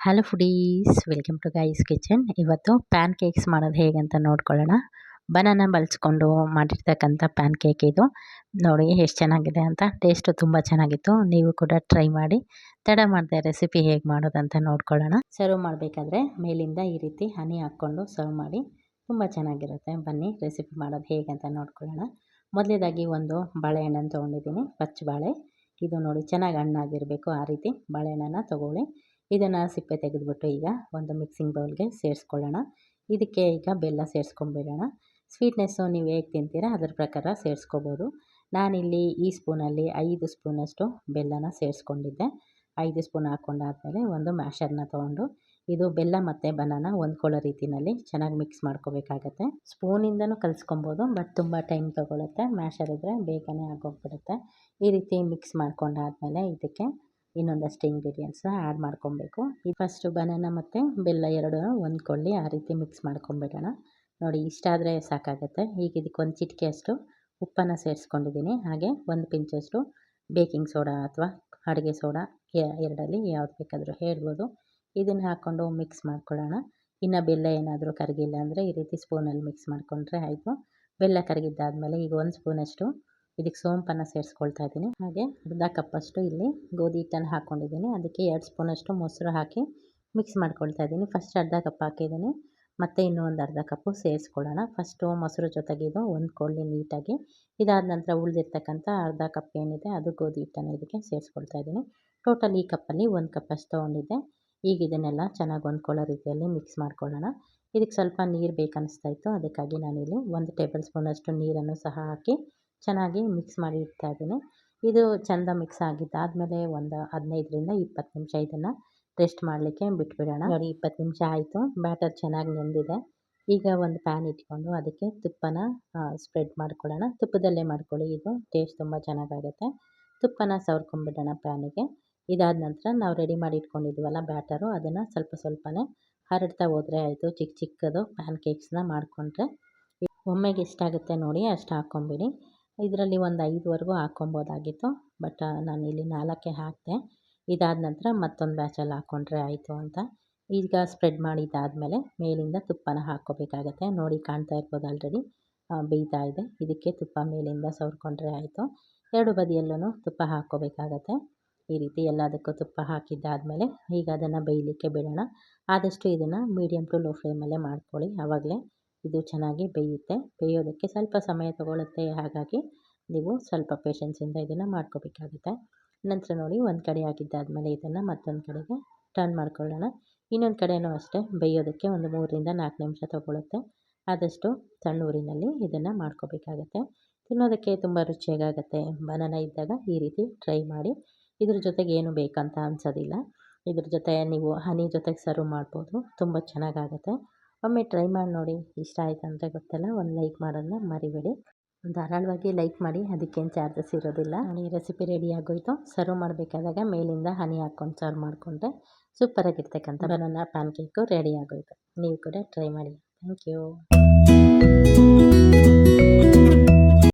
Hello foodies, welcome to guys kitchen. ಇವತ್ತು pancakes ಮಾಡೋದು ಹೇಗೆ ಅಂತ ನೋಡ್ಕೊಳ್ಳೋಣ. ಬನಾನ ಬಳಸ್ಕೊಂಡು ಮಾಡಿರ್ತಕ್ಕಂಥ ಪ್ಯಾನ್ ಕೇಕ್ ಇದು. ನೋಡಿ ಎಷ್ಟು ಚೆನ್ನಾಗಿದೆ ಅಂತ. ಟೇಸ್ಟು ತುಂಬ ಚೆನ್ನಾಗಿತ್ತು. ನೀವು ಕೂಡ ಟ್ರೈ ಮಾಡಿ. ತಡ ಮಾಡದೆ ರೆಸಿಪಿ ಹೇಗೆ ಮಾಡೋದಂತ ನೋಡ್ಕೊಳ್ಳೋಣ. ಸರ್ವ್ ಮಾಡಬೇಕಾದ್ರೆ ಮೇಲಿಂದ ಈ ರೀತಿ ಹನಿ ಹಾಕ್ಕೊಂಡು ಸರ್ವ್ ಮಾಡಿ. ತುಂಬ ಚೆನ್ನಾಗಿರುತ್ತೆ. ಬನ್ನಿ ರೆಸಿಪಿ ಮಾಡೋದು ಹೇಗೆ ಅಂತ ನೋಡ್ಕೊಳ್ಳೋಣ. ಮೊದಲೇದಾಗಿ ಒಂದು ಬಾಳೆಹಣ್ಣನ್ನು ತೊಗೊಂಡಿದ್ದೀನಿ, ಪಚ್ಚ ಬಾಳೆ. ಇದು ನೋಡಿ ಚೆನ್ನಾಗಿ ಹಣ್ಣಾಗಿರಬೇಕು, ಆ ರೀತಿ ಬಾಳೆಹಣ್ಣನ್ನು ತೊಗೊಳ್ಳಿ. ಇದನ್ನು ಸಿಪ್ಪೆ ತೆಗೆದುಬಿಟ್ಟು ಈಗ ಒಂದು ಮಿಕ್ಸಿಂಗ್ ಬೌಲ್ಗೆ ಸೇರಿಸ್ಕೊಳ್ಳೋಣ. ಇದಕ್ಕೆ ಈಗ ಬೆಲ್ಲ ಸೇರಿಸ್ಕೊಂಡ್ಬಿಡೋಣ. ಸ್ವೀಟ್ನೆಸ್ಸು ನೀವು ಹೇಗೆ ತಿಂತೀರಾ ಅದರ ಪ್ರಕಾರ ಸೇರಿಸ್ಕೋಬೋದು. ನಾನಿಲ್ಲಿ ಈ ಸ್ಪೂನಲ್ಲಿ 5 ಸ್ಪೂನಷ್ಟು ಬೆಲ್ಲನ ಸೇರಿಸ್ಕೊಂಡಿದ್ದೆ. 5 ಸ್ಪೂನ್ ಹಾಕ್ಕೊಂಡಾದ್ಮೇಲೆ ಒಂದು ಮ್ಯಾಷರ್ನ ತೊಗೊಂಡು ಇದು ಬೆಲ್ಲ ಮತ್ತು ಬನಾನ ಹೊಂದ್ಕೊಳ್ಳೋ ರೀತಿಯಲ್ಲಿ ಚೆನ್ನಾಗಿ ಮಿಕ್ಸ್ ಮಾಡ್ಕೋಬೇಕಾಗತ್ತೆ. ಸ್ಪೂನಿಂದನೂ ಕಲಿಸ್ಕೊಬೋದು, ಬಟ್ ತುಂಬ ಟೈಮ್ ತೊಗೊಳುತ್ತೆ. ಮ್ಯಾಷರ್ ಇದ್ದರೆ ಬೇಗನೆ ಆಗೋಗ್ಬಿಡುತ್ತೆ. ಈ ರೀತಿ ಮಿಕ್ಸ್ ಮಾಡ್ಕೊಂಡಾದ್ಮೇಲೆ ಇದಕ್ಕೆ ಇನ್ನೊಂದಷ್ಟು ಇಂಗ್ರೀಡಿಯೆಂಟ್ಸ್ನ ಆ್ಯಡ್ ಮಾಡ್ಕೊಬೇಕು. ಈ ಫಸ್ಟು ಬನಾನ ಮತ್ತು ಬೆಲ್ಲ ಎರಡೂ ಹೊಂದ್ಕೊಳ್ಳಿ, ಆ ರೀತಿ ಮಿಕ್ಸ್ ಮಾಡ್ಕೊಂಬಿಡೋಣ. ನೋಡಿ ಇಷ್ಟಾದರೆ ಸಾಕಾಗುತ್ತೆ. ಈಗ ಇದಕ್ಕೆ ಒಂದು ಚಿಟಿಕೆಯಷ್ಟು ಉಪ್ಪನ್ನು ಸೇರಿಸ್ಕೊಂಡಿದ್ದೀನಿ. ಹಾಗೆ ಒಂದು ಪಿಂಚಷ್ಟು ಬೇಕಿಂಗ್ ಸೋಡಾ ಅಥವಾ ಅಡುಗೆ ಸೋಡಾ, ಎರಡರಲ್ಲಿ ಯಾವ್ದು ಬೇಕಾದರೂ ಹೇಳ್ಬೋದು. ಇದನ್ನು ಹಾಕ್ಕೊಂಡು ಮಿಕ್ಸ್ ಮಾಡ್ಕೊಳ್ಳೋಣ. ಇನ್ನು ಬೆಲ್ಲ ಏನಾದರೂ ಕರಗಿಲ್ಲ ಅಂದರೆ ಈ ರೀತಿ ಸ್ಪೂನಲ್ಲಿ ಮಿಕ್ಸ್ ಮಾಡಿಕೊಂಡ್ರೆ ಆಯಿತು. ಬೆಲ್ಲ ಕರಗಿದ್ದಾದಮೇಲೆ ಈಗ 1 ಸ್ಪೂನಷ್ಟು ಇದಕ್ಕೆ ಸೋಂಪನ್ನು ಸೇರಿಸ್ಕೊಳ್ತಾ ಇದ್ದೀನಿ. ಹಾಗೆ ಅರ್ಧ ಕಪ್ಪಷ್ಟು ಇಲ್ಲಿ ಗೋಧಿ ಹಿಟ್ಟನ್ನು ಹಾಕ್ಕೊಂಡಿದ್ದೀನಿ. ಅದಕ್ಕೆ 2 ಸ್ಪೂನಷ್ಟು ಮೊಸರು ಹಾಕಿ ಮಿಕ್ಸ್ ಮಾಡ್ಕೊಳ್ತಾ ಇದ್ದೀನಿ. ಫಸ್ಟ್ ಅರ್ಧ ಕಪ್ ಹಾಕಿದ್ದೀನಿ, ಮತ್ತು ಇನ್ನೂ ಒಂದು ಅರ್ಧ ಕಪ್ಪು ಸೇರಿಸ್ಕೊಳ್ಳೋಣ. ಫಸ್ಟು ಮೊಸರು ಜೊತೆಗೆ ಇದು ಹೊಂದ್ಕೊಳ್ಳಿ ನೀಟಾಗಿ. ಇದಾದ ನಂತರ ಉಳಿದಿರ್ತಕ್ಕಂಥ ಅರ್ಧ ಕಪ್ ಏನಿದೆ ಅದು ಗೋಧಿ ಹಿಟ್ಟನ್ನು ಇದಕ್ಕೆ ಸೇರಿಸ್ಕೊಳ್ತಾ ಇದ್ದೀನಿ. ಟೋಟಲ್ ಈ ಕಪ್ಪಲ್ಲಿ 1 ಕಪ್ಪಷ್ಟು ತೊಗೊಂಡಿದ್ದೆ. ಈಗ ಇದನ್ನೆಲ್ಲ ಚೆನ್ನಾಗಿ ಹೊಂದ್ಕೊಳ್ಳೋ ರೀತಿಯಲ್ಲಿ ಮಿಕ್ಸ್ ಮಾಡ್ಕೊಳ್ಳೋಣ. ಇದಕ್ಕೆ ಸ್ವಲ್ಪ ನೀರು ಬೇಕನ್ನಿಸ್ತಾ ಇತ್ತು, ಅದಕ್ಕಾಗಿ ನಾನಿಲ್ಲಿ 1 ಟೇಬಲ್ ಸ್ಪೂನಷ್ಟು ನೀರನ್ನು ಸಹ ಹಾಕಿ ಚೆನ್ನಾಗಿ ಮಿಕ್ಸ್ ಮಾಡಿ ಇಡ್ತಾ ಇದ್ದೀನಿ. ಇದು ಚೆಂದ ಮಿಕ್ಸ್ ಆಗಿದ್ದಾದಮೇಲೆ ಒಂದು 15ರಿಂದ 20 ನಿಮಿಷ ಇದನ್ನು ರೆಸ್ಟ್ ಮಾಡಲಿಕ್ಕೆ ಬಿಟ್ಬಿಡೋಣ. ನೋಡಿ 20 ನಿಮಿಷ ಆಯಿತು, ಬ್ಯಾಟರ್ ಚೆನ್ನಾಗಿ ನೆಂದಿದೆ. ಈಗ ಒಂದು ಪ್ಯಾನ್ ಇಟ್ಕೊಂಡು ಅದಕ್ಕೆ ತುಪ್ಪನ ಸ್ಪ್ರೆಡ್ ಮಾಡ್ಕೊಳ್ಳೋಣ. ತುಪ್ಪದಲ್ಲೇ ಮಾಡ್ಕೊಳ್ಳಿ, ಇದು ಟೇಸ್ಟ್ ತುಂಬ ಚೆನ್ನಾಗಾಗುತ್ತೆ. ತುಪ್ಪನ ಸವರ್ಕೊಂಡ್ಬಿಡೋಣ ಪ್ಯಾನಿಗೆ. ಇದಾದ ನಂತರ ನಾವು ರೆಡಿ ಮಾಡಿ ಇಟ್ಕೊಂಡಿದ್ವಲ್ಲ ಬ್ಯಾಟರು, ಅದನ್ನು ಸ್ವಲ್ಪ ಸ್ವಲ್ಪನೇ ಹರಡ್ತಾ ಹೋದರೆ ಆಯಿತು. ಚಿಕ್ಕ ಚಿಕ್ಕದು ಪ್ಯಾನ್ ಕೇಕ್ಸ್ನ ಮಾಡಿಕೊಂಡ್ರೆ ಒಮ್ಮೆಗೆ ಎಷ್ಟಾಗುತ್ತೆ ನೋಡಿ ಅಷ್ಟು ಹಾಕ್ಕೊಂಬಿಡಿ. ಇದರಲ್ಲಿ ಒಂದು 5ವರೆಗೂ ಹಾಕ್ಕೊಬೋದಾಗಿತ್ತು, ಬಟ್ ನಾನಿಲ್ಲಿ 4 ಹಾಕಿದೆ. ಇದಾದ ನಂತರ ಮತ್ತೊಂದು ಬ್ಯಾಚಲ್ಲಿ ಹಾಕ್ಕೊಂಡ್ರೆ ಆಯಿತು ಅಂತ. ಈಗ ಸ್ಪ್ರೆಡ್ ಮಾಡಿದ್ದಾದಮೇಲೆ ಮೇಲಿಂದ ತುಪ್ಪನ ಹಾಕ್ಕೋಬೇಕಾಗತ್ತೆ. ನೋಡಿ ಕಾಣ್ತಾ ಇರ್ಬೋದು, ಆಲ್ರೆಡಿ ಬೇಯ್ತಾ ಇದೆ. ಇದಕ್ಕೆ ತುಪ್ಪ ಮೇಲಿಂದ ಸವರ್ಕೊಂಡ್ರೆ ಆಯಿತು. ಎರಡು ಬದಿಯಲ್ಲೂ ತುಪ್ಪ ಹಾಕ್ಕೋಬೇಕಾಗತ್ತೆ. ಈ ರೀತಿ ಎಲ್ಲದಕ್ಕೂ ತುಪ್ಪ ಹಾಕಿದ್ದಾದಮೇಲೆ ಈಗ ಅದನ್ನು ಬೇಯಲಿಕ್ಕೆ ಬಿಡೋಣ. ಆದಷ್ಟು ಇದನ್ನು ಮೀಡಿಯಮ್ ಟು ಲೋ ಫ್ಲೇಮಲ್ಲೇ ಮಾಡ್ಕೊಳ್ಳಿ, ಆವಾಗಲೇ ಇದು ಚೆನ್ನಾಗಿ ಬೇಯುತ್ತೆ. ಬೇಯೋದಕ್ಕೆ ಸ್ವಲ್ಪ ಸಮಯ ತೊಗೊಳುತ್ತೆ, ಹಾಗಾಗಿ ನೀವು ಸ್ವಲ್ಪ ಪೇಷನ್ಸಿಂದ ಇದನ್ನು ಮಾಡ್ಕೋಬೇಕಾಗುತ್ತೆ. ನಂತರ ನೋಡಿ ಒಂದು ಕಡೆ ಆಗಿದ್ದಾದಮೇಲೆ ಇದನ್ನು ಮತ್ತೊಂದು ಕಡೆಗೆ ಟರ್ನ್ ಮಾಡ್ಕೊಳ್ಳೋಣ. ಇನ್ನೊಂದು ಕಡೆಯೂ ಅಷ್ಟೇ ಬೇಯೋದಕ್ಕೆ ಒಂದು 3ರಿಂದ 4 ನಿಮಿಷ ತೊಗೊಳುತ್ತೆ. ಆದಷ್ಟು ಸಣ್ಣ ಊರಿನಲ್ಲಿ ಇದನ್ನು ಮಾಡ್ಕೋಬೇಕಾಗತ್ತೆ. ತಿನ್ನೋದಕ್ಕೆ ತುಂಬ ರುಚಿಯಾಗುತ್ತೆ. ಬನಾನ ಇದ್ದಾಗ ಈ ರೀತಿ ಟ್ರೈ ಮಾಡಿ. ಇದ್ರ ಜೊತೆಗೆ ಏನು ಬೇಕಂತ ಅನಿಸೋದಿಲ್ಲ. ಇದ್ರ ಜೊತೆ ನೀವು ಹನಿ ಜೊತೆಗೆ ಸರ್ವ್ ಮಾಡ್ಬೋದು, ತುಂಬ ಚೆನ್ನಾಗಾಗುತ್ತೆ. ಒಮ್ಮೆ ಟ್ರೈ ಮಾಡಿ ನೋಡಿ. ಇಷ್ಟ ಆಯಿತು ಅಂದರೆ ಗೊತ್ತಲ್ಲ, ಒಂದು ಲೈಕ್ ಮಾಡೋದನ್ನ ಮರಿಬೇಡಿ. ಧಾರಾಳವಾಗಿ ಲೈಕ್ ಮಾಡಿ, ಅದಕ್ಕೇನು ಚಾರ್ಜಸ್ ಇರೋದಿಲ್ಲ. ನೋಡಿ ರೆಸಿಪಿ ರೆಡಿ ಆಗೋಯಿತು. ಸರ್ವ್ ಮಾಡಬೇಕಾದಾಗ ಮೇಲಿಂದ ಹನಿ ಹಾಕ್ಕೊಂಡು ಸರ್ವ್ ಮಾಡಿಕೊಂಡ್ರೆ ಸೂಪರಾಗಿರ್ತಕ್ಕಂಥ ಬನಾನಾ ಪ್ಯಾನ್ ಕೇಕು ರೆಡಿ ಆಗೋಯಿತು. ನೀವು ಕೂಡ ಟ್ರೈ ಮಾಡಿ. Thank you.